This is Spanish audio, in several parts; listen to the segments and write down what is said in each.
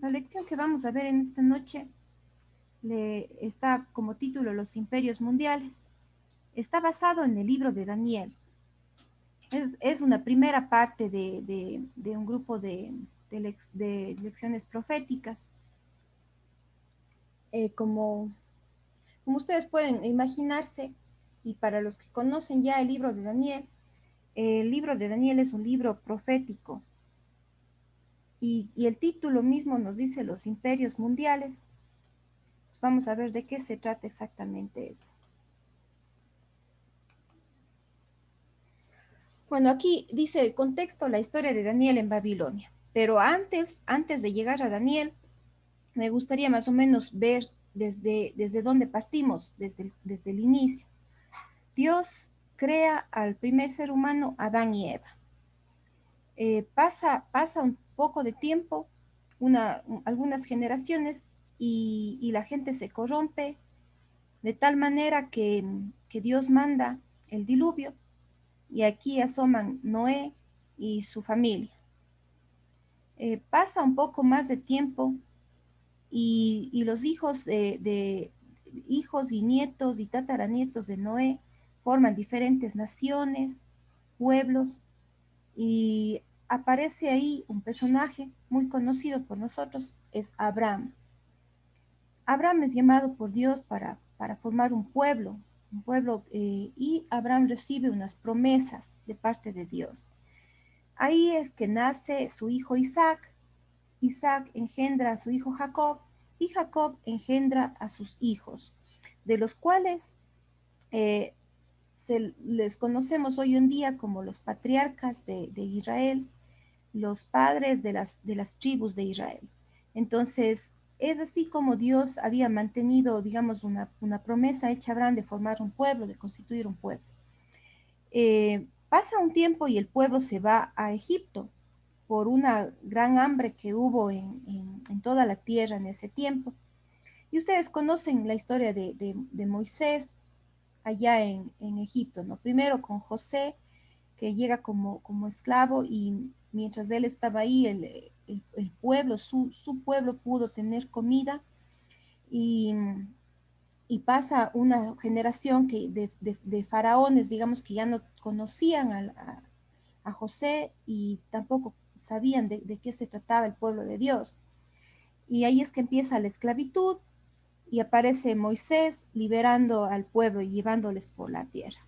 La lección que vamos a ver en esta noche le está como título Los imperios mundiales. Está basado en el libro de Daniel. Es una primera parte de un grupo de lecciones proféticas. Como ustedes pueden imaginarse, y para los que conocen ya el libro de Daniel es un libro profético. Y el título mismo nos dice los imperios mundiales. Vamos a ver de qué se trata exactamente esto. Bueno, aquí dice el contexto, la historia de Daniel en Babilonia. Pero antes de llegar a Daniel, me gustaría más o menos ver desde dónde partimos, desde el inicio. Dios crea al primer ser humano, Adán y Eva. Pasa un poco de tiempo, algunas generaciones, y la gente se corrompe de tal manera que Dios manda el diluvio, y aquí asoman Noé y su familia. Pasa un poco más de tiempo y los hijos y nietos y tataranietos de Noé forman diferentes naciones, pueblos, y aparece ahí un personaje muy conocido por nosotros, es Abraham. Abraham es llamado por Dios para formar un pueblo, y Abraham recibe unas promesas de parte de Dios. Ahí es que nace su hijo Isaac. Isaac engendra a su hijo Jacob y Jacob engendra a sus hijos, de los cuales eh, les conocemos hoy en día como los patriarcas de Israel, los padres de las tribus de Israel. Entonces, es así como Dios había mantenido, digamos, una promesa hecha a Abraham de formar un pueblo, de constituir un pueblo. Pasa un tiempo y el pueblo se va a Egipto por una gran hambre que hubo en toda la tierra en ese tiempo. Y ustedes conocen la historia de Moisés allá en Egipto, ¿no? Primero con José, que llega como esclavo, y mientras él estaba ahí, el pueblo, su pueblo pudo tener comida, y, y pasa una generación de faraones, digamos, que ya no conocían a José y tampoco sabían de qué se trataba el pueblo de Dios. Y ahí es que empieza la esclavitud y aparece Moisés liberando al pueblo y llevándoles por la tierra.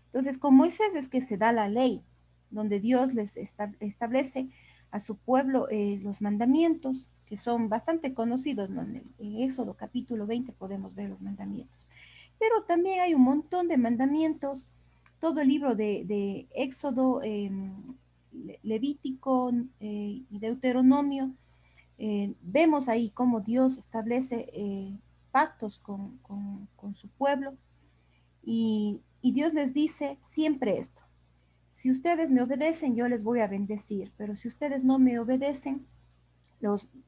Entonces, con Moisés es que se da la ley, donde Dios les establece a su pueblo los mandamientos, que son bastante conocidos, ¿no? En Éxodo capítulo 20 podemos ver los mandamientos. Pero también hay un montón de mandamientos, todo el libro de Éxodo, Levítico y Deuteronomio. Vemos ahí cómo Dios establece pactos con su pueblo, y Dios les dice siempre esto: si ustedes me obedecen, yo les voy a bendecir, pero si ustedes no me obedecen,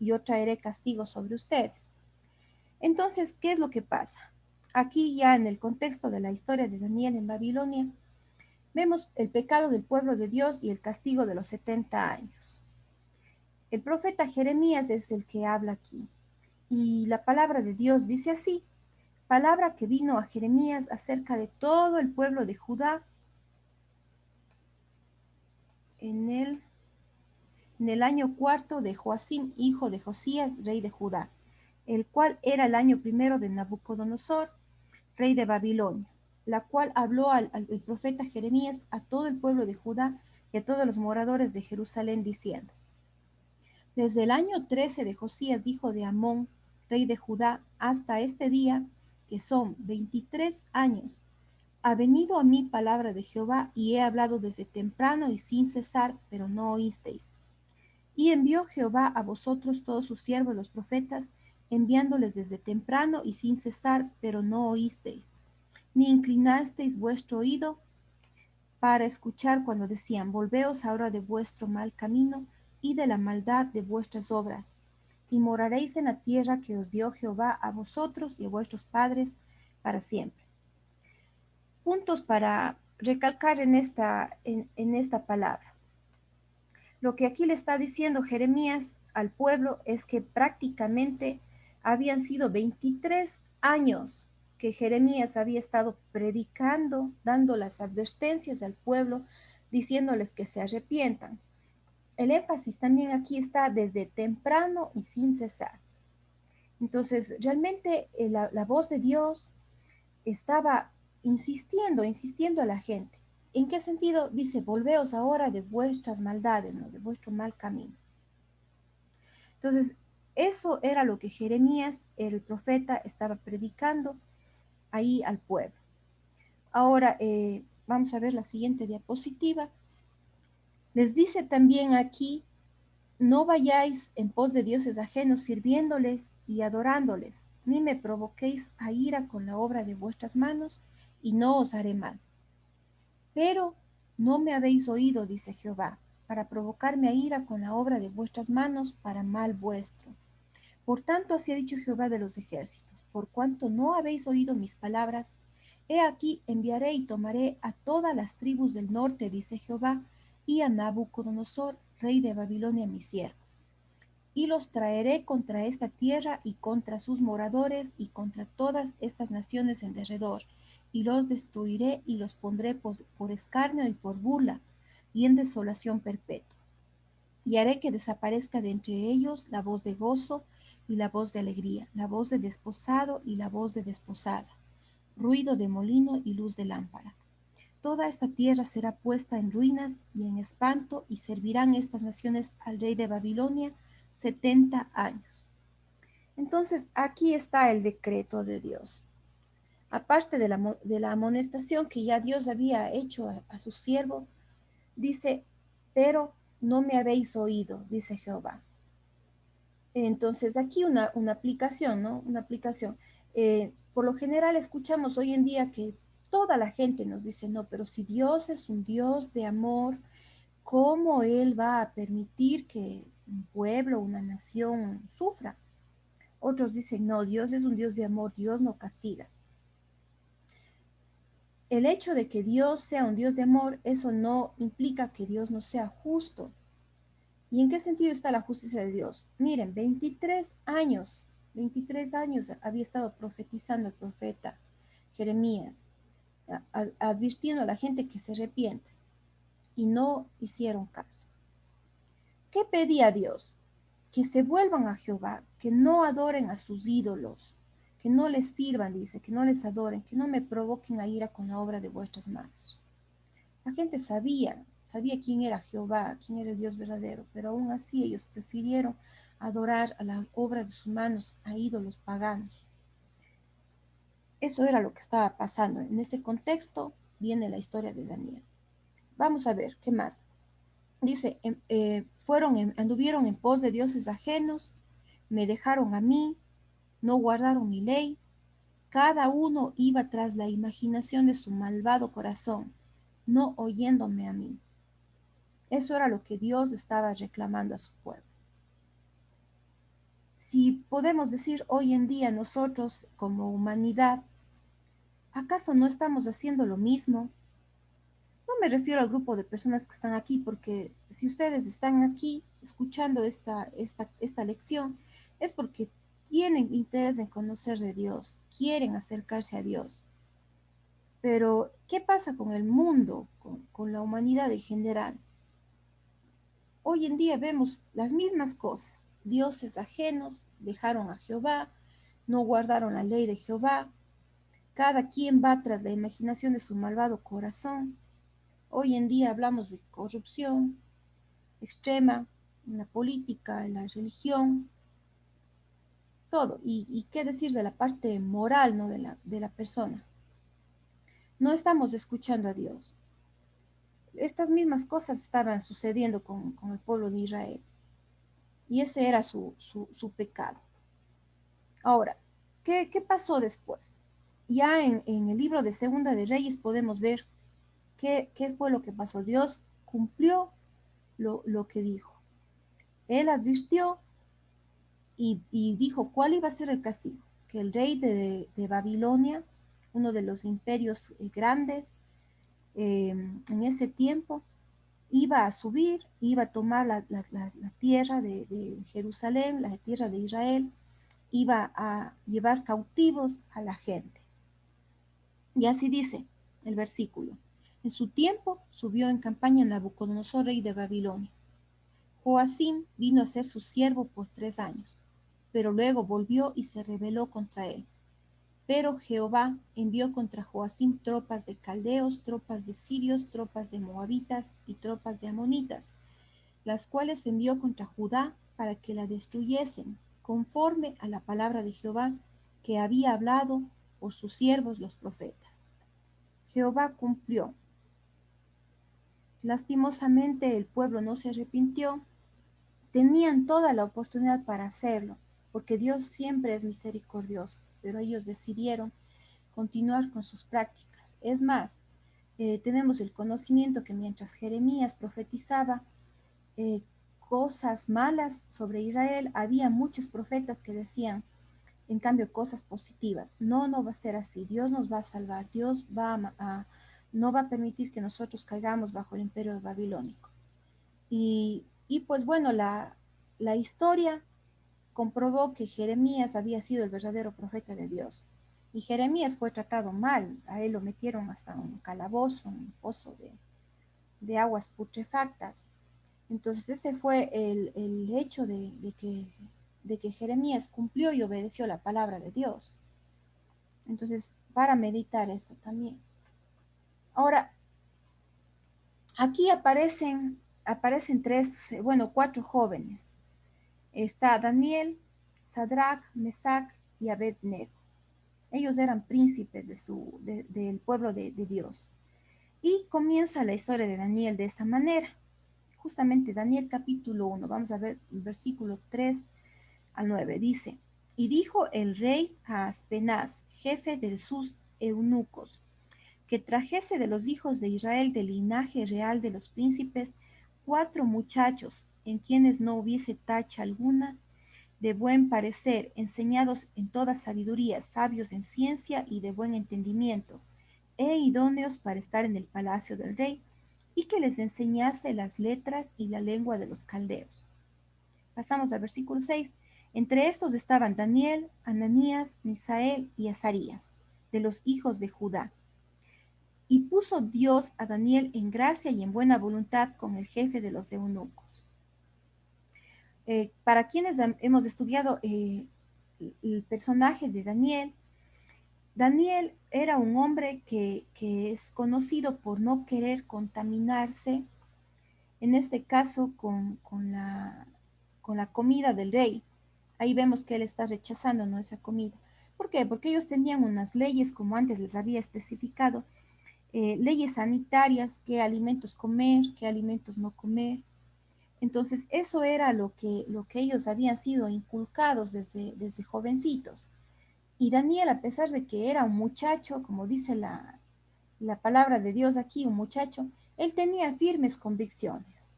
yo traeré castigo sobre ustedes. Entonces, ¿qué es lo que pasa? Aquí ya en el contexto de la historia de Daniel en Babilonia, vemos el pecado del pueblo de Dios y el castigo de los 70 años. El profeta Jeremías es el que habla aquí, y la palabra de Dios dice así: palabra que vino a Jeremías acerca de todo el pueblo de Judá en el año cuarto de Joacim, hijo de Josías, rey de Judá, el cual era el año primero de Nabucodonosor, rey de Babilonia, la cual habló el profeta Jeremías a todo el pueblo de Judá y a todos los moradores de Jerusalén, diciendo: desde el año 13 de Josías, hijo de Amón, rey de Judá, hasta este día, que son 23 años, ha venido a mí palabra de Jehová, y he hablado desde temprano y sin cesar, pero no oísteis. Y envió Jehová a vosotros todos sus siervos los profetas, enviándoles desde temprano y sin cesar, pero no oísteis, ni inclinasteis vuestro oído para escuchar cuando decían: volveos ahora de vuestro mal camino y de la maldad de vuestras obras, y moraréis en la tierra que os dio Jehová a vosotros y a vuestros padres para siempre. Puntos para recalcar en esta palabra. Lo que aquí le está diciendo Jeremías al pueblo es que prácticamente habían sido 23 años que Jeremías había estado predicando, dando las advertencias al pueblo, diciéndoles que se arrepientan. El énfasis también aquí está desde temprano y sin cesar. Entonces, realmente la voz de Dios estaba insistiendo a la gente. ¿En qué sentido? Dice, volveos ahora de vuestras maldades, ¿no? De vuestro mal camino. Entonces, eso era lo que Jeremías, el profeta, estaba predicando ahí al pueblo. Ahora, vamos a ver la siguiente diapositiva. Les dice también aquí, no vayáis en pos de dioses ajenos sirviéndoles y adorándoles, ni me provoquéis a ira con la obra de vuestras manos, y no os haré mal. Pero no me habéis oído, dice Jehová, para provocarme a ira con la obra de vuestras manos para mal vuestro. Por tanto, así ha dicho Jehová de los ejércitos, por cuanto no habéis oído mis palabras, he aquí enviaré y tomaré a todas las tribus del norte, dice Jehová, y a Nabucodonosor, rey de Babilonia, mi siervo. Y los traeré contra esta tierra y contra sus moradores y contra todas estas naciones en derredor, y los destruiré y los pondré por escarnio y por burla, y en desolación perpetua. Y haré que desaparezca de entre ellos la voz de gozo y la voz de alegría, la voz de desposado y la voz de desposada, ruido de molino y luz de lámpara. Toda esta tierra será puesta en ruinas y en espanto, y servirán estas naciones al rey de Babilonia 70 años. Entonces, aquí está el decreto de Dios. Aparte de la amonestación que ya Dios había hecho a su siervo, dice, pero no me habéis oído, dice Jehová. Entonces, aquí una aplicación, ¿no? Una aplicación. Por lo general escuchamos hoy en día que toda la gente nos dice, no, pero si Dios es un Dios de amor, ¿cómo Él va a permitir que un pueblo, una nación sufra? Otros dicen, no, Dios es un Dios de amor, Dios no castiga. El hecho de que Dios sea un Dios de amor, eso no implica que Dios no sea justo. ¿Y en qué sentido está la justicia de Dios? Miren, 23 años había estado profetizando el profeta Jeremías, advirtiendo a la gente que se arrepienta, y no hicieron caso. ¿Qué pedía Dios? Que se vuelvan a Jehová, que no adoren a sus ídolos, que no les sirvan, dice, que no les adoren, que no me provoquen a ira con la obra de vuestras manos. La gente sabía quién era Jehová, quién era el Dios verdadero, pero aún así ellos prefirieron adorar a la obra de sus manos, a ídolos paganos. Eso era lo que estaba pasando. En ese contexto viene la historia de Daniel. Vamos a ver, ¿qué más? Dice, anduvieron en pos de dioses ajenos, me dejaron a mí, no guardaron mi ley, cada uno iba tras la imaginación de su malvado corazón, no oyéndome a mí. Eso era lo que Dios estaba reclamando a su pueblo. Si podemos decir hoy en día nosotros como humanidad, ¿acaso no estamos haciendo lo mismo? No me refiero al grupo de personas que están aquí, porque si ustedes están aquí escuchando esta lección, es porque tienen interés en conocer de Dios, quieren acercarse a Dios. Pero, ¿qué pasa con el mundo, con la humanidad en general? Hoy en día vemos las mismas cosas. Dioses ajenos dejaron a Jehová, no guardaron la ley de Jehová. Cada quien va tras la imaginación de su malvado corazón. Hoy en día hablamos de corrupción extrema en la política, en la religión, todo. Y qué decir de la parte moral, ¿no? de la persona. No estamos escuchando a Dios. Estas mismas cosas estaban sucediendo con el pueblo de Israel. Y ese era su pecado. Ahora, ¿qué pasó después? Ya en el libro de Segunda de Reyes podemos ver qué fue lo que pasó. Dios cumplió lo que dijo. Él advirtió y dijo cuál iba a ser el castigo. Que el rey de Babilonia, uno de los imperios grandes en ese tiempo, iba a subir, iba a tomar la tierra de Jerusalén, la tierra de Israel, iba a llevar cautivos a la gente. Y así dice el versículo. En su tiempo subió en campaña Nabucodonosor, rey de Babilonia. Joacim vino a ser su siervo por 3 años, pero luego volvió y se rebeló contra él. Pero Jehová envió contra Joacim tropas de caldeos, tropas de sirios, tropas de moabitas y tropas de amonitas, las cuales envió contra Judá para que la destruyesen, conforme a la palabra de Jehová que había hablado por sus siervos los profetas. Jehová cumplió. Lastimosamente el pueblo no se arrepintió. Tenían toda la oportunidad para hacerlo, porque Dios siempre es misericordioso, pero ellos decidieron continuar con sus prácticas. Es más, tenemos el conocimiento que mientras Jeremías profetizaba eh, cosas malas sobre Israel, había muchos profetas que decían, en cambio, cosas positivas. No, no va a ser así. Dios nos va a salvar. Dios no va a permitir que nosotros caigamos bajo el imperio babilónico. Y pues bueno, la historia comprobó que Jeremías había sido el verdadero profeta de Dios. Y Jeremías fue tratado mal. A él lo metieron hasta un calabozo, un pozo de aguas putrefactas. Entonces ese fue el hecho de que Jeremías cumplió y obedeció la palabra de Dios. Entonces, para meditar eso también. Ahora, aquí aparecen cuatro jóvenes. Está Daniel, Sadrach, Mesach y Abednego. Ellos eran príncipes del pueblo de Dios. Y comienza la historia de Daniel de esta manera. Justamente Daniel capítulo 1, vamos a ver el versículo 3 al 9, dice, y dijo el rey a Aspenaz, jefe de sus eunucos, que trajese de los hijos de Israel del linaje real de los príncipes 4 muchachos, en quienes no hubiese tacha alguna, de buen parecer, enseñados en toda sabiduría, sabios en ciencia y de buen entendimiento, e idóneos para estar en el palacio del rey, y que les enseñase las letras y la lengua de los caldeos. Pasamos al versículo 6. Entre estos estaban Daniel, Ananías, Misael y Azarías, de los hijos de Judá. Y puso Dios a Daniel en gracia y en buena voluntad con el jefe de los eunucos. Para quienes hemos estudiado el personaje de Daniel, Daniel era un hombre que es conocido por no querer contaminarse, en este caso con la comida del rey. Ahí vemos que él está rechazando, ¿no?, esa comida. ¿Por qué? Porque ellos tenían unas leyes, como antes les había especificado, leyes sanitarias, qué alimentos comer, qué alimentos no comer. Entonces, eso era lo que ellos habían sido inculcados desde jovencitos. Y Daniel, a pesar de que era un muchacho, como dice la palabra de Dios aquí, un muchacho, él tenía firmes convicciones.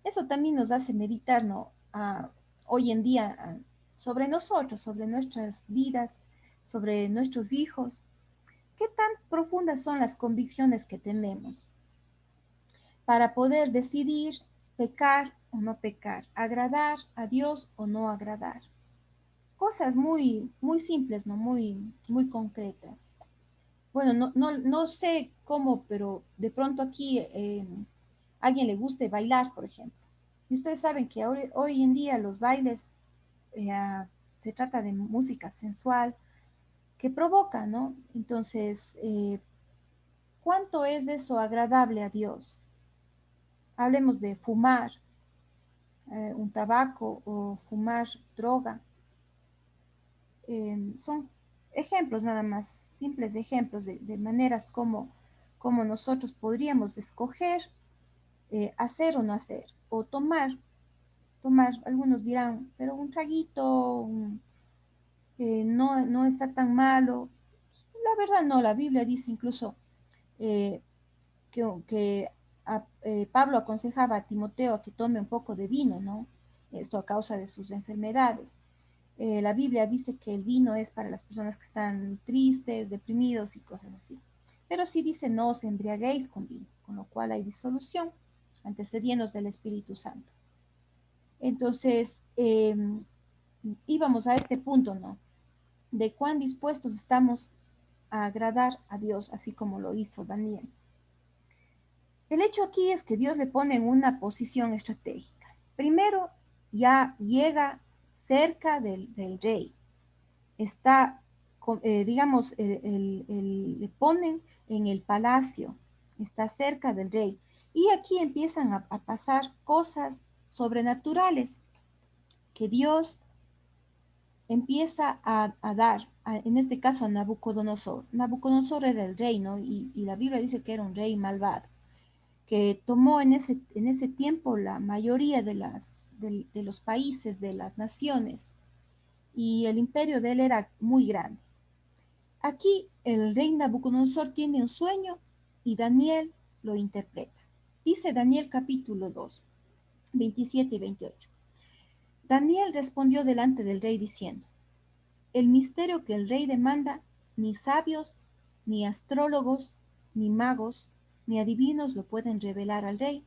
Eso también nos hace meditar, ¿no?, hoy en día sobre nosotros, sobre nuestras vidas, sobre nuestros hijos. ¿Qué tan profundas son las convicciones que tenemos para poder decidir pecar o no pecar, agradar a Dios o no agradar? Cosas muy, muy simples, ¿no? Muy, muy concretas. Bueno, no sé cómo, pero de pronto aquí a alguien le guste bailar, por ejemplo. Y ustedes saben que hoy en día los bailes se trata de música sensual que provoca, ¿no? Entonces, ¿cuánto es eso agradable a Dios? Hablemos de fumar un tabaco o fumar droga. Son ejemplos nada más, simples ejemplos de maneras como nosotros podríamos escoger hacer o no hacer, o tomar, algunos dirán, pero un traguito no está tan malo. La verdad no, la Biblia dice incluso eh, que Pablo aconsejaba a Timoteo a que tome un poco de vino, ¿no? Esto a causa de sus enfermedades. La Biblia dice que el vino es para las personas que están tristes, deprimidos y cosas así. Pero sí dice no os embriaguéis con vino, con lo cual hay disolución. antecediéndonos del Espíritu Santo. Entonces, íbamos a este punto, ¿no? De cuán dispuestos estamos a agradar a Dios, así como lo hizo Daniel. El hecho aquí es que Dios le pone en una posición estratégica. Primero, ya llega cerca del rey. Está, digamos, le ponen en el palacio, está cerca del rey. Y aquí empiezan a pasar cosas sobrenaturales que Dios empieza a dar, en este caso a Nabucodonosor. Nabucodonosor era el rey, ¿no? Y la Biblia dice que era un rey malvado, que tomó en ese tiempo la mayoría de los países, de las naciones, y el imperio de él era muy grande. Aquí el rey Nabucodonosor tiene un sueño y Daniel lo interpreta. Dice Daniel capítulo 2, 27 y 28. Daniel respondió delante del rey diciendo, el misterio que el rey demanda, ni sabios, ni astrólogos, ni magos, ni adivinos lo pueden revelar al rey.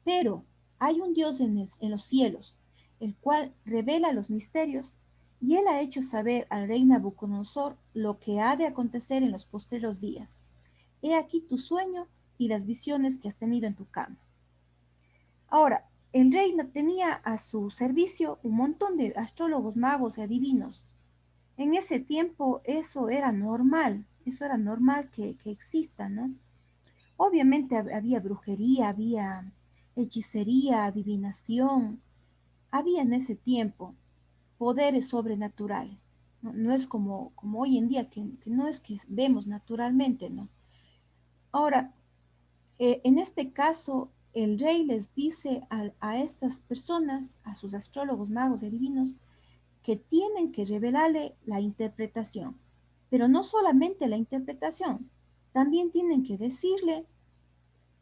Pero hay un Dios en los cielos, el cual revela los misterios, y él ha hecho saber al rey Nabucodonosor lo que ha de acontecer en los postreros días. He aquí tu sueño y las visiones que has tenido en tu cama. Ahora, el rey tenía a su servicio un montón de astrólogos, magos y adivinos. En ese tiempo eso era normal que exista, ¿no? Obviamente había brujería, había hechicería, adivinación, había en ese tiempo poderes sobrenaturales. No, no es como hoy en día, que no es que vemos naturalmente, ¿no? Ahora, en este caso, el rey les dice a estas personas, a sus astrólogos, magos y adivinos, que tienen que revelarle la interpretación, pero no solamente la interpretación, también tienen que decirle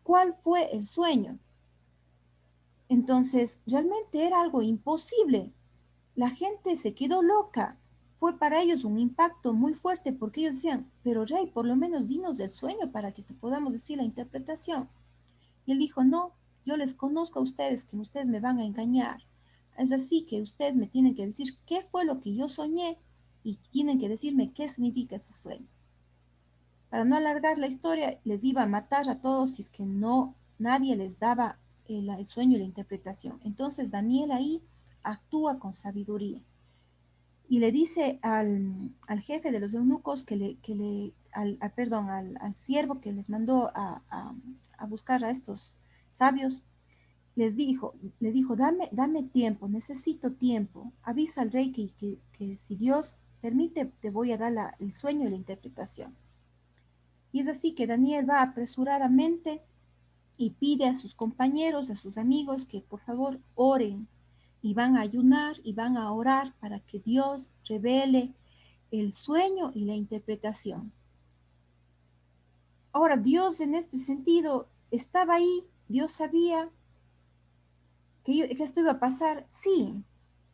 cuál fue el sueño. Entonces, realmente era algo imposible. La gente se quedó loca. Fue para ellos un impacto muy fuerte porque ellos decían, pero rey, por lo menos dinos el sueño para que te podamos decir la interpretación. Y él dijo, no, yo les conozco a ustedes, que ustedes me van a engañar. Es así que ustedes me tienen que decir qué fue lo que yo soñé y tienen que decirme qué significa ese sueño. Para no alargar la historia, les iba a matar a todos si es que no, nadie les daba el sueño y la interpretación. Entonces Daniel ahí actúa con sabiduría y le dice al jefe de los eunucos perdón, al siervo que les mandó a buscar a estos sabios, le dijo, dame tiempo, necesito tiempo, avisa al rey que si Dios permite, te voy a dar el sueño y la interpretación. Y es así que Daniel va apresuradamente y pide a sus compañeros, a sus amigos, que por favor oren y van a ayunar y van a orar para que Dios revele el sueño y la interpretación. Ahora, Dios en este sentido estaba ahí, Dios sabía que esto iba a pasar. Sí,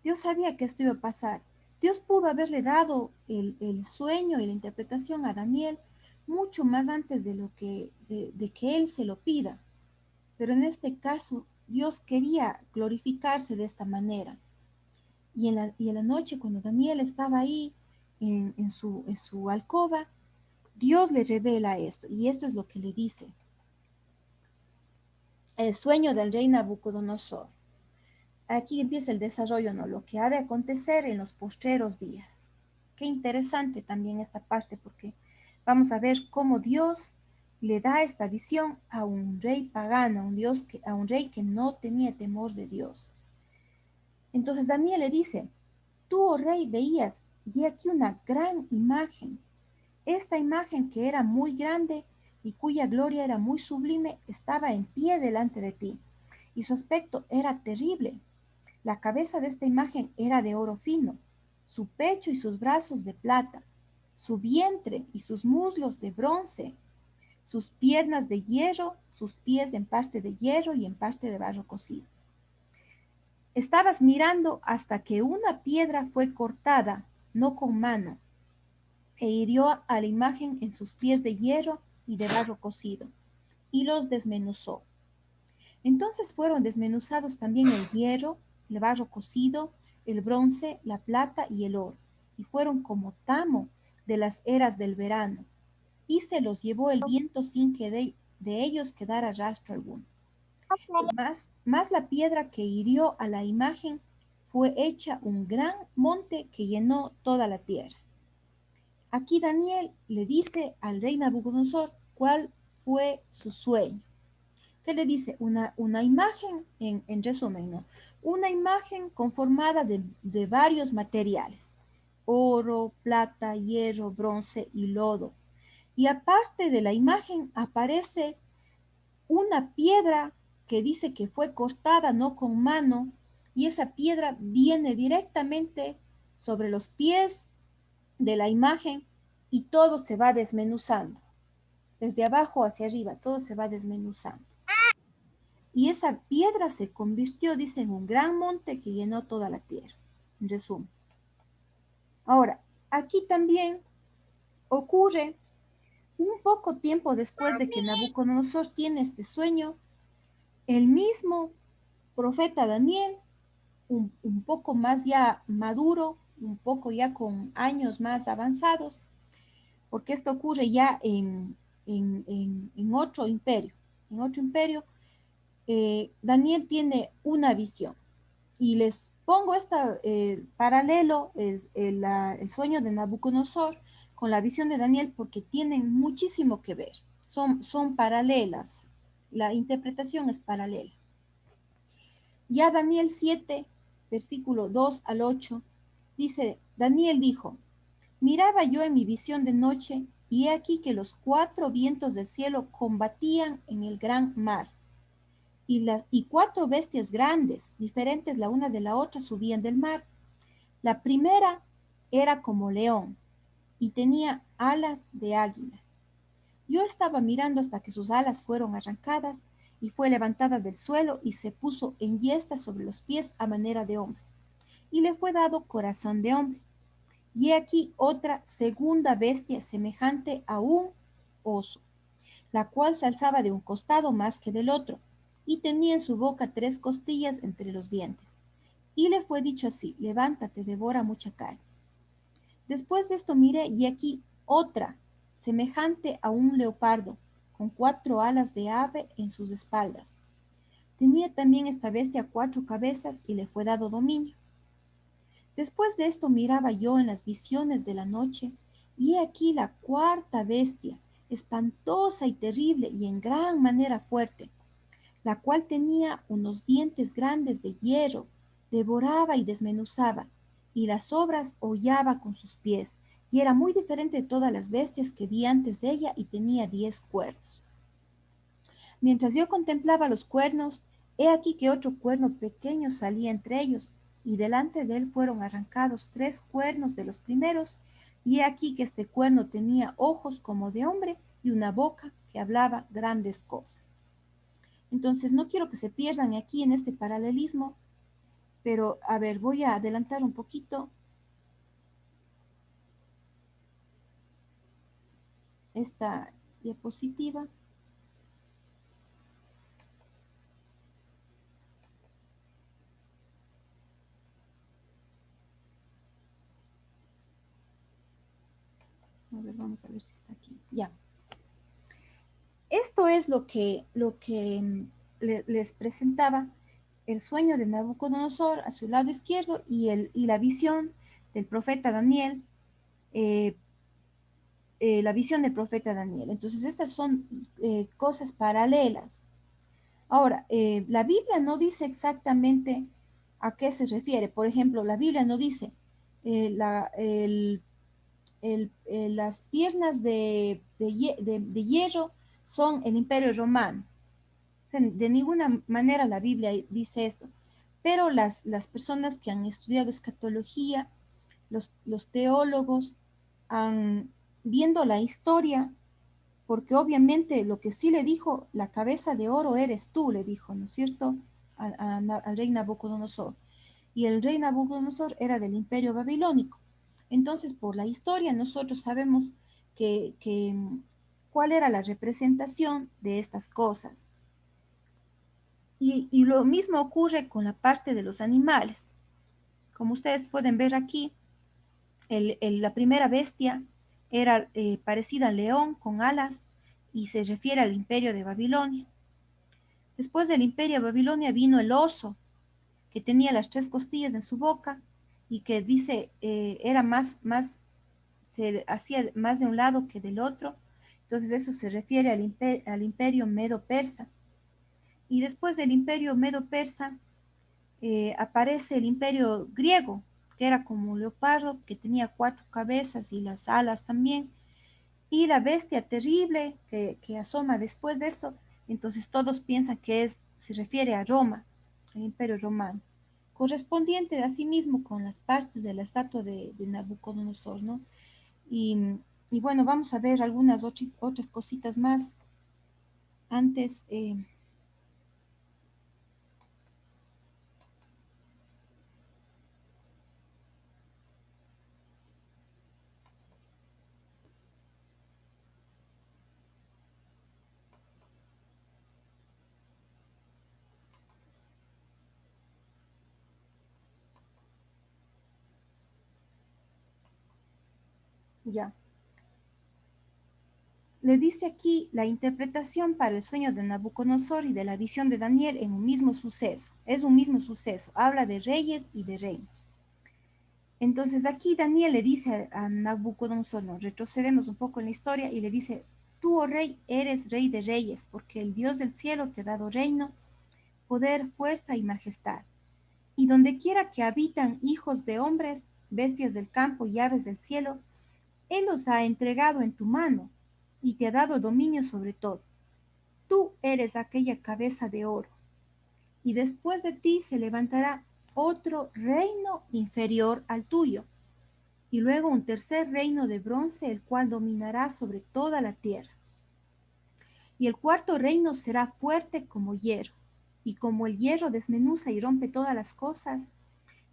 Dios sabía que esto iba a pasar. Dios pudo haberle dado el sueño y la interpretación a Daniel mucho más antes de que él se lo pida. Pero en este caso, Dios quería glorificarse de esta manera. Y en la noche, cuando Daniel estaba ahí en su alcoba, Dios le revela esto. Y esto es lo que le dice. El sueño del rey Nabucodonosor. Aquí empieza el desarrollo, ¿no? Lo que ha de acontecer en los postreros días. Qué interesante también esta parte, porque vamos a ver cómo Dios le da esta visión a un rey pagano, a un rey que no tenía temor de Dios. Entonces Daniel le dice, tú, oh rey, veías, y aquí una gran imagen. Esta imagen que era muy grande y cuya gloria era muy sublime, estaba en pie delante de ti, y su aspecto era terrible. La cabeza de esta imagen era de oro fino, su pecho y sus brazos de plata, su vientre y sus muslos de bronce, sus piernas de hierro, sus pies en parte de hierro y en parte de barro cocido. Estabas mirando hasta que una piedra fue cortada, no con mano, e hirió a la imagen en sus pies de hierro y de barro cocido, y los desmenuzó. Entonces fueron desmenuzados también el hierro, el barro cocido, el bronce, la plata y el oro, y fueron como tamo de las eras del verano, y se los llevó el viento sin que de ellos quedara rastro alguno. Más la piedra que hirió a la imagen fue hecha un gran monte que llenó toda la tierra. Aquí Daniel le dice al rey Nabucodonosor cuál fue su sueño. ¿Qué le dice? Una imagen, en resumen, ¿no? Una imagen conformada de varios materiales, oro, plata, hierro, bronce y lodo. Y aparte de la imagen aparece una piedra que dice que fue cortada no con mano, y esa piedra viene directamente sobre los pies de la imagen y todo se va desmenuzando. Desde abajo hacia arriba, todo se va desmenuzando. Y esa piedra se convirtió, dice, en un gran monte que llenó toda la tierra. En resumen. Ahora, aquí también ocurre un poco tiempo después de que Nabucodonosor tiene este sueño, el mismo profeta Daniel, un poco más ya maduro, un poco ya con años más avanzados, porque esto ocurre ya en otro imperio. En otro imperio, Daniel tiene una visión. Y les pongo este paralelo, el sueño de Nabucodonosor con la visión de Daniel, porque tienen muchísimo que ver. Son paralelas. La interpretación es paralela. Ya Daniel 7, versículo 2 al 8, dice, Daniel dijo, miraba yo en mi visión de noche, y he aquí que los cuatro vientos del cielo combatían en el gran mar, y cuatro bestias grandes, diferentes la una de la otra, subían del mar. La primera era como león y tenía alas de águila. Yo estaba mirando hasta que sus alas fueron arrancadas y fue levantada del suelo y se puso en yesta sobre los pies a manera de hombre. Y le fue dado corazón de hombre. Y he aquí otra segunda bestia semejante a un oso, la cual se alzaba de un costado más que del otro, y tenía en su boca tres costillas entre los dientes. Y le fue dicho así, levántate, devora mucha carne. Después de esto miré, y aquí otra, semejante a un leopardo, con cuatro alas de ave en sus espaldas. Tenía también esta bestia cuatro cabezas, y le fue dado dominio. Después de esto miraba yo en las visiones de la noche, y he aquí la cuarta bestia, espantosa y terrible y en gran manera fuerte, la cual tenía unos dientes grandes de hierro, devoraba y desmenuzaba, y las sobras hollaba con sus pies, y era muy diferente de todas las bestias que vi antes de ella, y tenía 10 cuernos. Mientras yo contemplaba los cuernos, he aquí que otro cuerno pequeño salía entre ellos, y delante de él fueron arrancados tres cuernos de los primeros, y he aquí que este cuerno tenía ojos como de hombre y una boca que hablaba grandes cosas. Entonces, no quiero que se pierdan aquí en este paralelismo, pero a ver, voy a adelantar un poquito esta diapositiva. A ver, vamos a ver si está aquí. Ya. Esto es lo que les presentaba el sueño de Nabucodonosor a su lado izquierdo y la visión del profeta Daniel, eh, la visión del profeta Daniel. Entonces, estas son cosas paralelas. Ahora, la Biblia no dice exactamente a qué se refiere. Por ejemplo, la Biblia no dice las piernas de hierro son el imperio romano. O sea, de ninguna manera la Biblia dice esto. Pero las personas que han estudiado escatología, los teólogos, han, viendo la historia, porque obviamente lo que sí le dijo, la cabeza de oro eres tú, le dijo, ¿no es cierto?, al rey Nabucodonosor. Y el rey Nabucodonosor era del imperio babilónico. Entonces, por la historia, nosotros sabemos cuál era la representación de estas cosas. Y lo mismo ocurre con la parte de los animales. Como ustedes pueden ver aquí, la primera bestia era parecida al león con alas y se refiere al imperio de Babilonia. Después del imperio de Babilonia vino el oso, que tenía las tres costillas en su boca y que dice era se hacía más de un lado que del otro. Entonces eso se refiere al imperio medo-persa. Y después del imperio medo-persa aparece el imperio griego, que era como un leopardo, que tenía cuatro cabezas y las alas también. Y la bestia terrible que asoma después de eso, entonces todos piensan que se refiere a Roma, el imperio romano, correspondiente asimismo con las partes de la estatua de Nabucodonosor, ¿no? Y, y bueno, vamos a ver algunas otras cositas más antes. Ya. Le dice aquí la interpretación para el sueño de Nabucodonosor y de la visión de Daniel en un mismo suceso. Es un mismo suceso. Habla de reyes y de reinos. Entonces aquí Daniel le dice a Nabucodonosor, no, retrocedemos un poco en la historia y le dice, tú, oh rey, eres rey de reyes, porque el Dios del cielo te ha dado reino, poder, fuerza y majestad. Y donde quiera que habitan hijos de hombres, bestias del campo y aves del cielo, Él los ha entregado en tu mano y te ha dado dominio sobre todo. Tú eres aquella cabeza de oro, y después de ti se levantará otro reino inferior al tuyo, y luego un tercer reino de bronce, el cual dominará sobre toda la tierra. Y el cuarto reino será fuerte como hierro, y como el hierro desmenuza y rompe todas las cosas,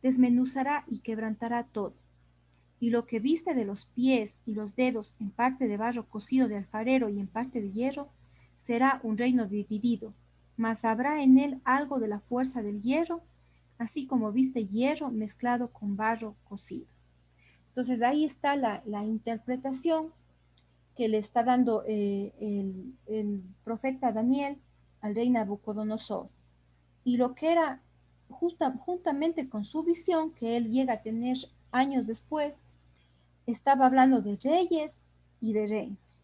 desmenuzará y quebrantará todo. Y lo que viste de los pies y los dedos en parte de barro cocido de alfarero y en parte de hierro, será un reino dividido, mas habrá en él algo de la fuerza del hierro, así como viste hierro mezclado con barro cocido. Entonces ahí está la interpretación que le está dando el profeta Daniel al rey Nabucodonosor. Y lo que era juntamente con su visión que él llega a tener años después, estaba hablando de reyes y de reinos.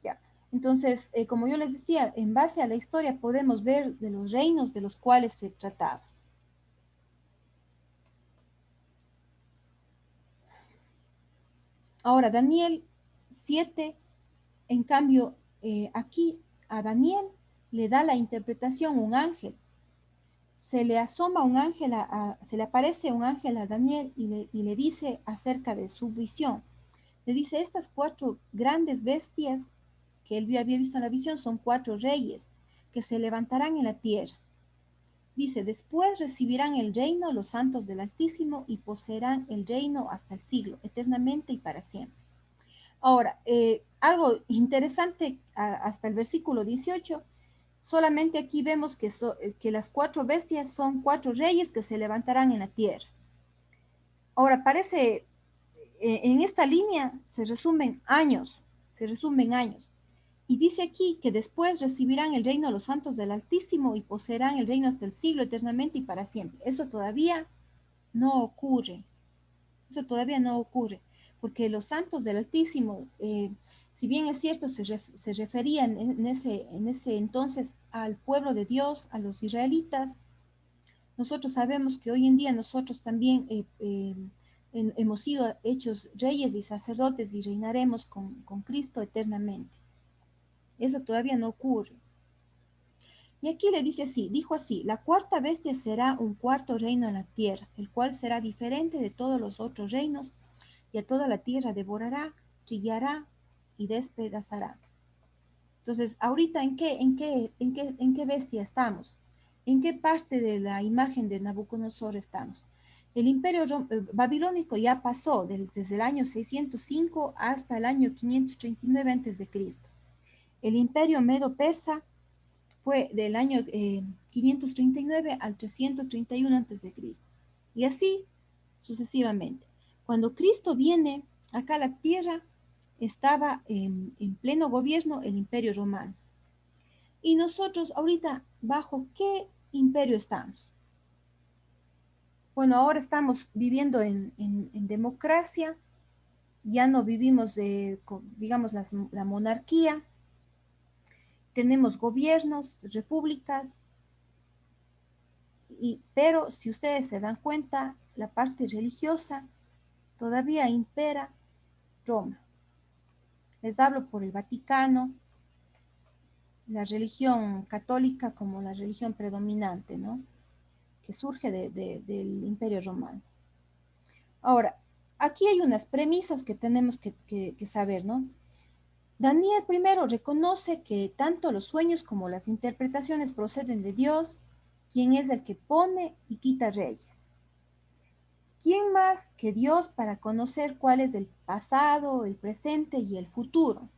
¿Ya? Entonces, como yo les decía, en base a la historia podemos ver de los reinos de los cuales se trataba. Ahora, Daniel 7, en cambio, aquí a Daniel le da la interpretación un ángel. Se le asoma un ángel, se le aparece un ángel a Daniel y le dice acerca de su visión. Le dice, estas cuatro grandes bestias que él había visto en la visión son cuatro reyes que se levantarán en la tierra. Dice, después recibirán el reino los santos del Altísimo y poseerán el reino hasta el siglo, eternamente y para siempre. Ahora, algo interesante hasta el versículo 18, solamente aquí vemos que las cuatro bestias son cuatro reyes que se levantarán en la tierra. Ahora, parece, en esta línea se resumen años. Y dice aquí que después recibirán el reino de los santos del Altísimo y poseerán el reino hasta el siglo eternamente y para siempre. Eso todavía no ocurre. Eso todavía no ocurre, porque los santos del Altísimo, si bien es cierto, se referían en ese entonces al pueblo de Dios, a los israelitas, nosotros sabemos que hoy en día nosotros también hemos sido hechos reyes y sacerdotes y reinaremos con Cristo eternamente. Eso todavía no ocurre. Y aquí le dice así, dijo así, la cuarta bestia será un cuarto reino en la tierra, el cual será diferente de todos los otros reinos, y a toda la tierra devorará, trillará y despedazará. Entonces, ahorita, ¿en qué bestia estamos? ¿En qué parte de la imagen de Nabucodonosor estamos? El imperio babilónico ya pasó desde el año 605 hasta el año 539 a.C. El imperio medo-persa fue del año 539 al 331 a.C. Y así sucesivamente. Cuando Cristo viene acá a la tierra, estaba en pleno gobierno el Imperio Romano. Y nosotros ahorita, ¿bajo qué imperio estamos? Bueno, ahora estamos viviendo en democracia, ya no vivimos de, digamos, la monarquía, tenemos gobiernos, repúblicas, pero si ustedes se dan cuenta, la parte religiosa todavía impera Roma. Les hablo por el Vaticano, la religión católica como la religión predominante, ¿no? Que surge del Imperio Romano. Ahora, aquí hay unas premisas que tenemos que saber, ¿no? Daniel primero reconoce que tanto los sueños como las interpretaciones proceden de Dios, quien es el que pone y quita reyes. ¿Quién más que Dios para conocer cuál es el pasado, el presente y el futuro?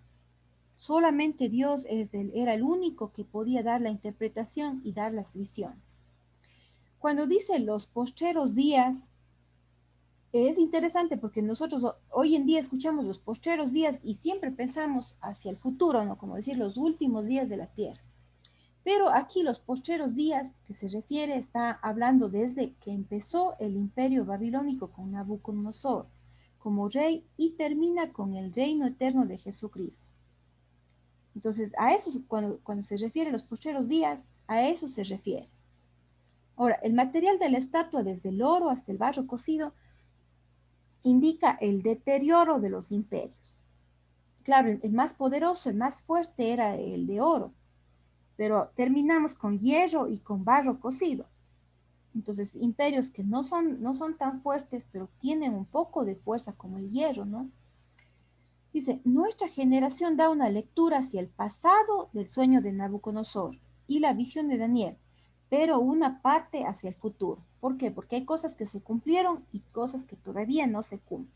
Solamente Dios era el único que podía dar la interpretación y dar las visiones. Cuando dice los postreros días, es interesante porque nosotros hoy en día escuchamos los postreros días y siempre pensamos hacia el futuro, ¿no? Como decir, los últimos días de la tierra. Pero aquí los postreros días que se refiere está hablando desde que empezó el imperio babilónico con Nabucodonosor como rey y termina con el reino eterno de Jesucristo. Entonces, a eso, cuando se refiere a los postreros días, a eso se refiere. Ahora, el material de la estatua, desde el oro hasta el barro cocido, indica el deterioro de los imperios. Claro, el más poderoso, el más fuerte era el de oro, pero terminamos con hierro y con barro cocido. Entonces, imperios que no son tan fuertes, pero tienen un poco de fuerza como el hierro, ¿no? Dice, nuestra generación da una lectura hacia el pasado del sueño de Nabucodonosor y la visión de Daniel, pero una parte hacia el futuro. ¿Por qué? Porque hay cosas que se cumplieron y cosas que todavía no se cumplen.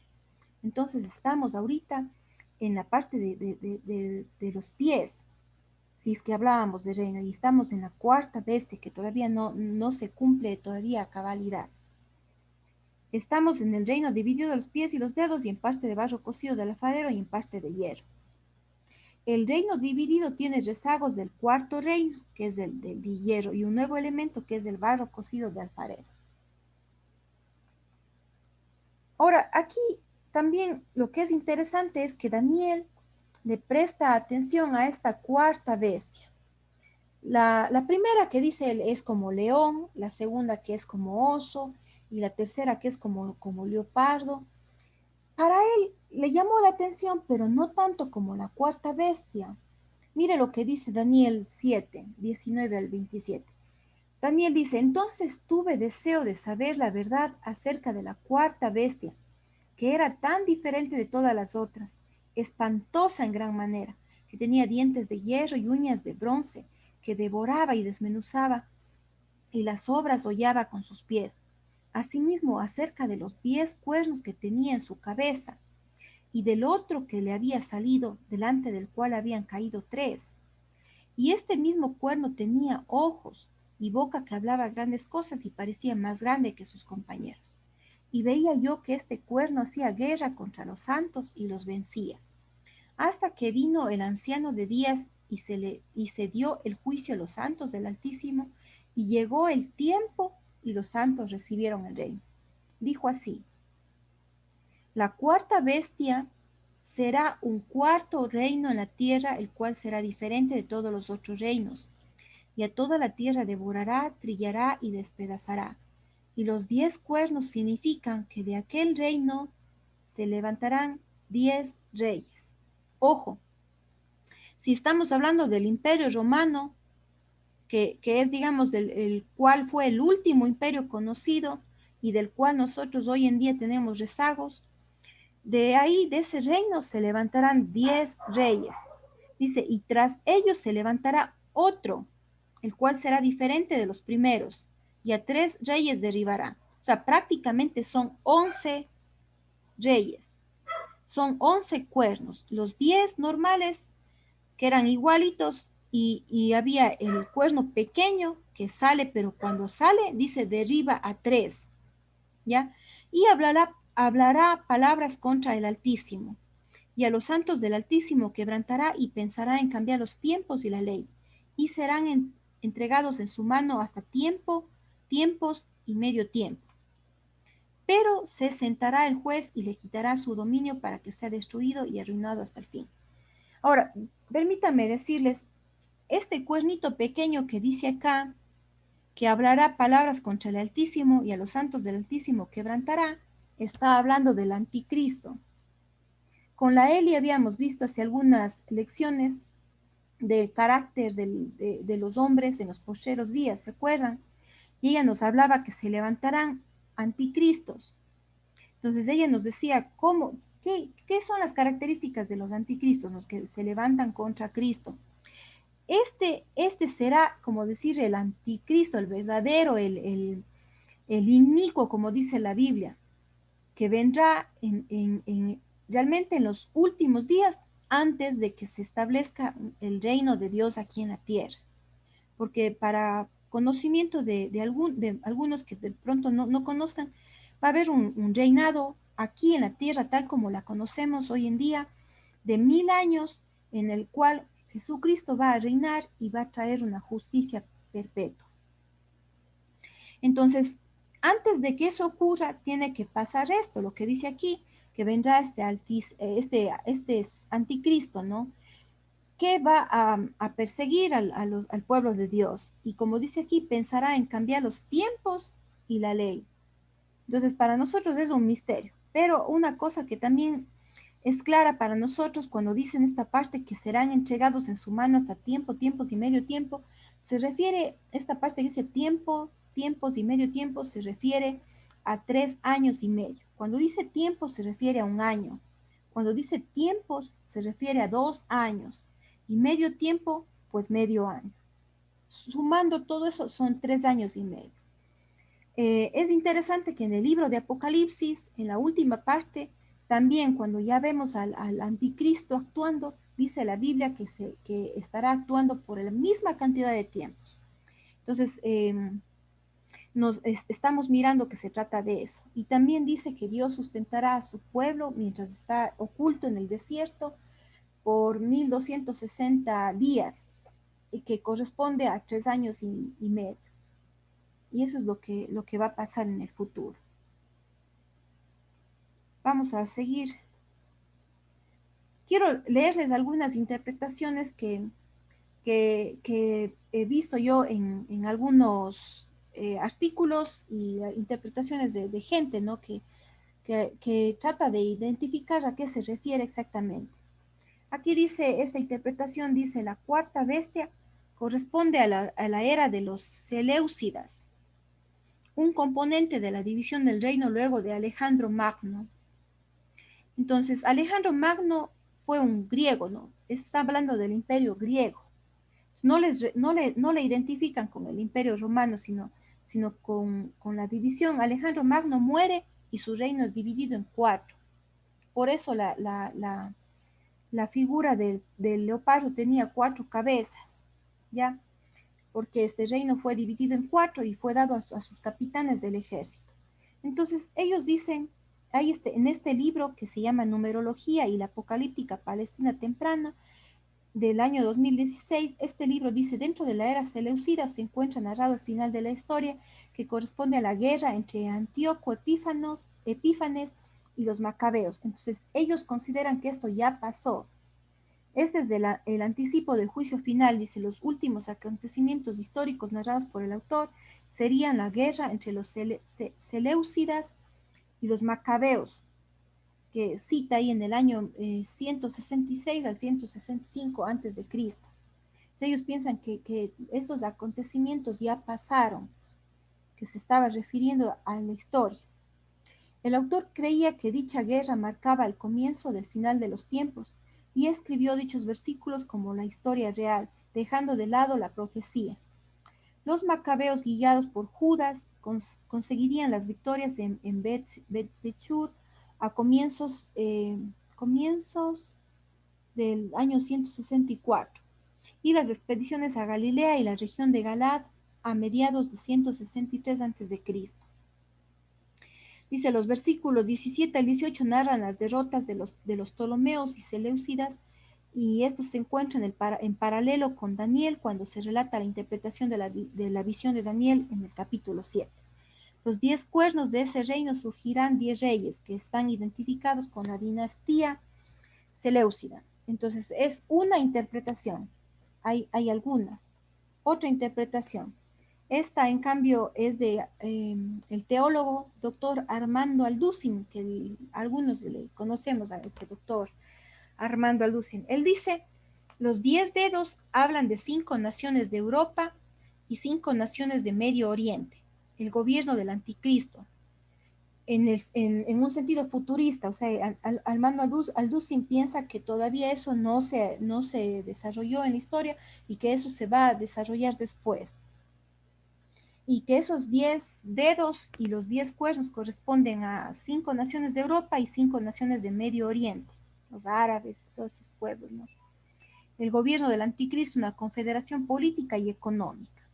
Entonces estamos ahorita en la parte de los pies, si es que hablábamos de reino, y estamos en la cuarta bestia que todavía no se cumple todavía a cabalidad. Estamos en el reino dividido de los pies y los dedos y en parte de barro cocido del alfarero y en parte de hierro. El reino dividido tiene rezagos del cuarto reino, que es del de hierro, y un nuevo elemento que es del barro cocido de alfarero. Ahora, aquí también lo que es interesante es que Daniel le presta atención a esta cuarta bestia. La primera que dice él es como león, la segunda que es como oso y la tercera que es como leopardo. Para él le llamó la atención, pero no tanto como la cuarta bestia. Mire lo que dice Daniel 7, 19 al 27. Daniel dice, entonces tuve deseo de saber la verdad acerca de la cuarta bestia, que era tan diferente de todas las otras, espantosa en gran manera, que tenía dientes de hierro y uñas de bronce, que devoraba y desmenuzaba, y las obras hollaba con sus pies. Asimismo, acerca de los 10 cuernos que tenía en su cabeza, y del otro que le había salido, delante del cual habían caído 3. Y este mismo cuerno tenía ojos y boca que hablaba grandes cosas y parecía más grande que sus compañeros. Y veía yo que este cuerno hacía guerra contra los santos y los vencía, hasta que vino el anciano de días y se dio el juicio a los santos del Altísimo, y llegó el tiempo y los santos recibieron el reino. Dijo así, la cuarta bestia será un cuarto reino en la tierra, el cual será diferente de todos los otros reinos, y a toda la tierra devorará, trillará y despedazará. Y los 10 cuernos significan que de aquel reino se levantarán 10 reyes. Ojo, si estamos hablando del Imperio Romano, que es, digamos, el cual fue el último imperio conocido y del cual nosotros hoy en día tenemos rezagos, de ahí, de ese reino, se levantarán 10 reyes. Dice, y tras ellos se levantará otro, el cual será diferente de los primeros, y a 3 reyes derribará. O sea, prácticamente son 11 reyes. Son 11 cuernos. Los 10 normales, que eran igualitos, y había el cuerno pequeño que sale, pero cuando sale, dice, derriba a tres, ¿ya? Y hablará palabras contra el Altísimo, y a los santos del Altísimo quebrantará y pensará en cambiar los tiempos y la ley, y serán entregados en su mano hasta tiempos y medio tiempo. Pero se sentará el juez y le quitará su dominio para que sea destruido y arruinado hasta el fin. Ahora, permítame decirles, este cuernito pequeño que dice acá, que hablará palabras contra el Altísimo y a los santos del Altísimo quebrantará, está hablando del anticristo. Con la Eli habíamos visto hace algunas lecciones del carácter de los hombres en los postreros días, ¿se acuerdan? Y ella nos hablaba que se levantarán anticristos. Entonces ella nos decía qué son las características de los anticristos, los que se levantan contra Cristo. Este será, como decir, el anticristo, el verdadero, el inicuo, como dice la Biblia, que vendrá realmente en los últimos días antes de que se establezca el reino de Dios aquí en la tierra. Porque para conocimiento de algunos que de pronto no conozcan, va a haber un reinado aquí en la tierra tal como la conocemos hoy en día, de 1000 años, en el cual Jesucristo va a reinar y va a traer una justicia perpetua. Entonces, antes de que eso ocurra, tiene que pasar esto, lo que dice aquí, que vendrá este anticristo, ¿no? Que va a perseguir al pueblo de Dios. Y como dice aquí, pensará en cambiar los tiempos y la ley. Entonces, para nosotros es un misterio. Pero una cosa que también es clara para nosotros cuando dicen esta parte que serán entregados en su mano hasta tiempos y medio tiempo, se refiere, esta parte que dice tiempos y medio tiempo, se refiere a 3 años y medio. Cuando dice tiempo se refiere a un año. Cuando dice tiempos se refiere a 2 años. Y medio tiempo, pues medio año. Sumando todo eso son 3 años y medio. Es interesante que en el libro de Apocalipsis, en la última parte, también cuando ya vemos al anticristo actuando, dice la Biblia que estará actuando por la misma cantidad de tiempos. Entonces, estamos mirando que se trata de eso. Y también dice que Dios sustentará a su pueblo mientras está oculto en el desierto por 1260 días, y que corresponde a 3 años y medio. Y eso es lo que va a pasar en el futuro. Vamos a seguir. Quiero leerles algunas interpretaciones que he visto yo en algunos artículos y interpretaciones de gente, ¿no? Que trata de identificar a qué se refiere exactamente. Aquí dice, esta interpretación dice, la cuarta bestia corresponde a la era de los Seleucidas, un componente de la división del reino luego de Alejandro Magno. Entonces, Alejandro Magno fue un griego, ¿no? Está hablando del imperio griego. No le identifican con el imperio romano, sino con la división. Alejandro Magno muere y su reino es dividido en cuatro. Por eso la figura del leopardo tenía 4 cabezas, ¿ya? Porque este reino fue dividido en cuatro y fue dado a sus capitanes del ejército. Entonces, ellos dicen, en este libro que se llama Numerología y la Apocalíptica Palestina Temprana, del año 2016, este libro dice, dentro de la era seleucida se encuentra narrado el final de la historia que corresponde a la guerra entre Antíoco Epífanes y los macabeos. Entonces, ellos consideran que esto ya pasó. Este es el anticipo del juicio final, dice, los últimos acontecimientos históricos narrados por el autor serían la guerra entre los seleucidas y los macabeos, que cita ahí en el año 166 al 165 antes de Cristo. Entonces ellos piensan que esos acontecimientos ya pasaron, que se estaba refiriendo a la historia. El autor creía que dicha guerra marcaba el comienzo del final de los tiempos y escribió dichos versículos como la historia real, dejando de lado la profecía. Los macabeos, guiados por Judas, conseguirían las victorias en Bet-Pechur a comienzos del año 164. y las expediciones a Galilea y la región de Galad a mediados de 163 a.C. Dice, los versículos 17 al 18 narran las derrotas de los Ptolomeos y Seleucidas, y esto se encuentra en paralelo con Daniel cuando se relata la interpretación de la visión de Daniel en el capítulo 7. Los 10 cuernos de ese reino surgirán 10 reyes que están identificados con la dinastía Seleucida. Entonces, es una interpretación. Hay algunas. Otra interpretación. Esta, en cambio, es de el teólogo doctor Armando Alducin, que algunos le conocemos a este doctor Armando Alducin. Él dice, los 10 dedos hablan de 5 naciones de Europa y 5 naciones de Medio Oriente, el gobierno del anticristo, en un sentido futurista. O sea, Armando Alducin piensa que todavía eso no se desarrolló en la historia y que eso se va a desarrollar después. Y que esos 10 dedos y los 10 cuernos corresponden a 5 naciones de Europa y 5 naciones de Medio Oriente, los árabes, todos esos pueblos, ¿no? El gobierno del anticristo, una confederación política y económica.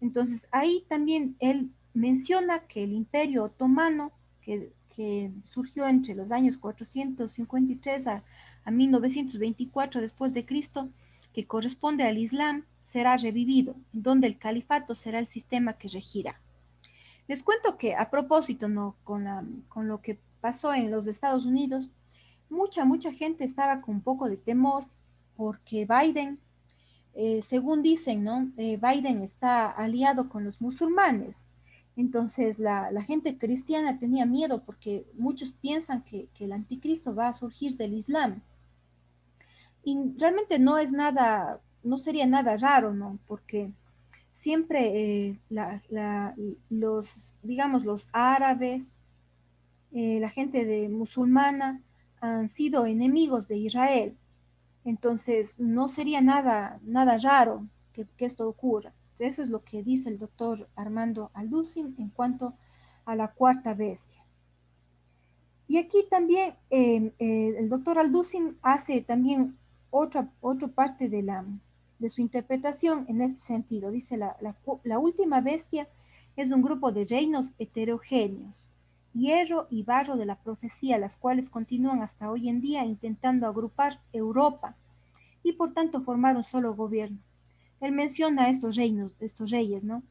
Entonces, ahí también él menciona que el Imperio Otomano, que surgió entre los años 453 a 1924 después de Cristo, que corresponde al Islam, será revivido, donde el califato será el sistema que regirá. Les cuento que a propósito, ¿no? con lo que pasó en los Estados Unidos, mucha gente estaba con un poco de temor porque Biden, según dicen, ¿no? Biden está aliado con los musulmanes. Entonces la gente cristiana tenía miedo porque muchos piensan que el anticristo va a surgir del Islam. Y realmente no es nada, no sería nada raro, ¿no? Porque siempre digamos, los árabes, la gente de musulmana han sido enemigos de Israel. Entonces, no sería nada raro que esto ocurra. Eso es lo que dice el doctor Armando Alducin en cuanto a la cuarta bestia. Y aquí también el doctor Alducin hace también otra parte de su interpretación en este sentido. Dice, la última bestia es un grupo de reinos heterogéneos, hierro y barro de la profecía, las cuales continúan hasta hoy en día intentando agrupar Europa y por tanto formar un solo gobierno. Él menciona estos reinos, estos reyes, ¿no?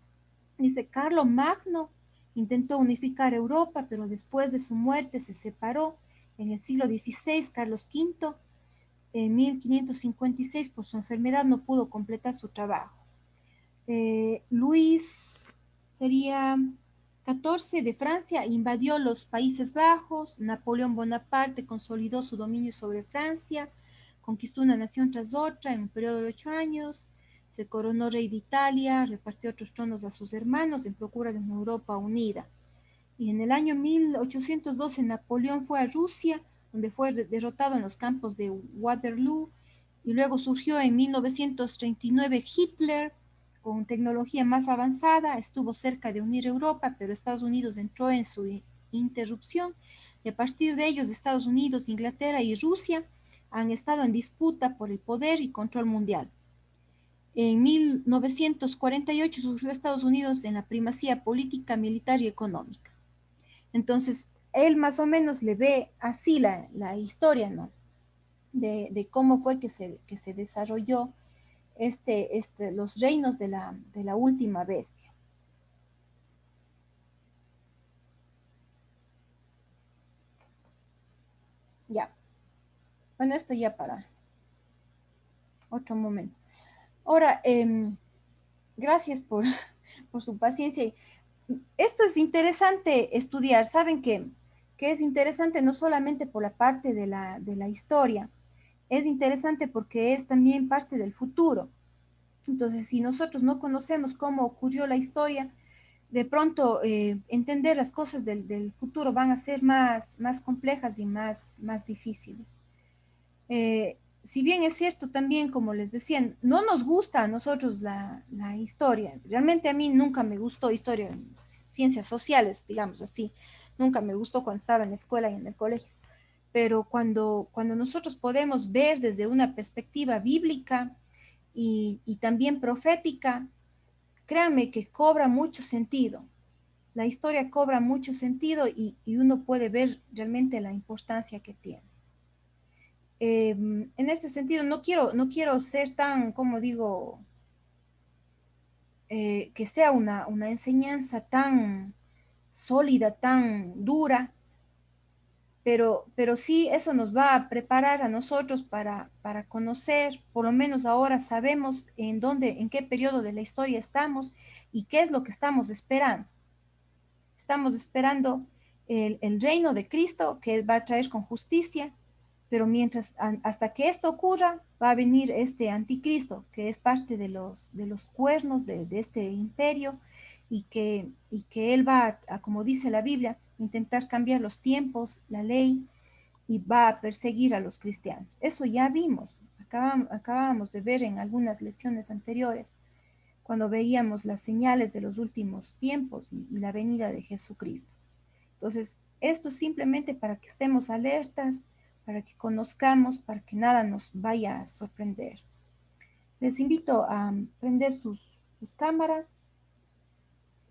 Dice, Carlomagno intentó unificar Europa, pero después de su muerte se separó. En el siglo XVI, Carlos V, en 1556, por su enfermedad no pudo completar su trabajo. Luis sería 14 de Francia, invadió los Países Bajos. Napoleón Bonaparte consolidó su dominio sobre Francia, conquistó una nación tras otra en un periodo de 8 años, se coronó rey de Italia, repartió otros tronos a sus hermanos en procura de una Europa unida. Y en el año 1812 Napoleón fue a Rusia, donde fue derrotado en los campos de Waterloo, y luego surgió en 1939 Hitler, con tecnología más avanzada, estuvo cerca de unir Europa, pero Estados Unidos entró en su interrupción, y a partir de ellos Estados Unidos, Inglaterra y Rusia han estado en disputa por el poder y control mundial. En 1948 surgió Estados Unidos en la primacía política, militar y económica. Entonces, él más o menos le ve así la historia, ¿no? De cómo fue que se desarrolló los reinos de la última bestia. Ya, bueno, esto ya para otro momento. Ahora, gracias por su paciencia. Esto es interesante estudiar. Saben que es interesante no solamente por la parte de la historia, es interesante porque es también parte del futuro. Entonces, si nosotros no conocemos cómo ocurrió la historia, de pronto entender las cosas del futuro van a ser más complejas y más difíciles. Si bien es cierto también, como les decía, no nos gusta a nosotros la historia. Realmente a mí nunca me gustó historia, ciencias sociales, digamos así. Nunca me gustó cuando estaba en la escuela y en el colegio. Pero cuando nosotros podemos ver desde una perspectiva bíblica y también profética, créanme que cobra mucho sentido. La historia cobra mucho sentido y uno puede ver realmente la importancia que tiene. En ese sentido, no quiero ser tan, como digo, que sea una enseñanza tan sólida, tan dura, pero sí eso nos va a preparar a nosotros para conocer, por lo menos ahora sabemos en dónde, en qué periodo de la historia estamos y qué es lo que estamos esperando. Estamos esperando el reino de Cristo que va a traer con justicia, pero hasta que esto ocurra, va a venir este anticristo, que es parte de los cuernos de este imperio y que él va como dice la Biblia, intentar cambiar los tiempos, la ley, y va a perseguir a los cristianos. Eso ya vimos, acabábamos de ver en algunas lecciones anteriores, cuando veíamos las señales de los últimos tiempos y la venida de Jesucristo. Entonces, esto es simplemente para que estemos alertas, para que conozcamos, para que nada nos vaya a sorprender. Les invito a prender sus cámaras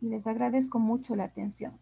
y les agradezco mucho la atención.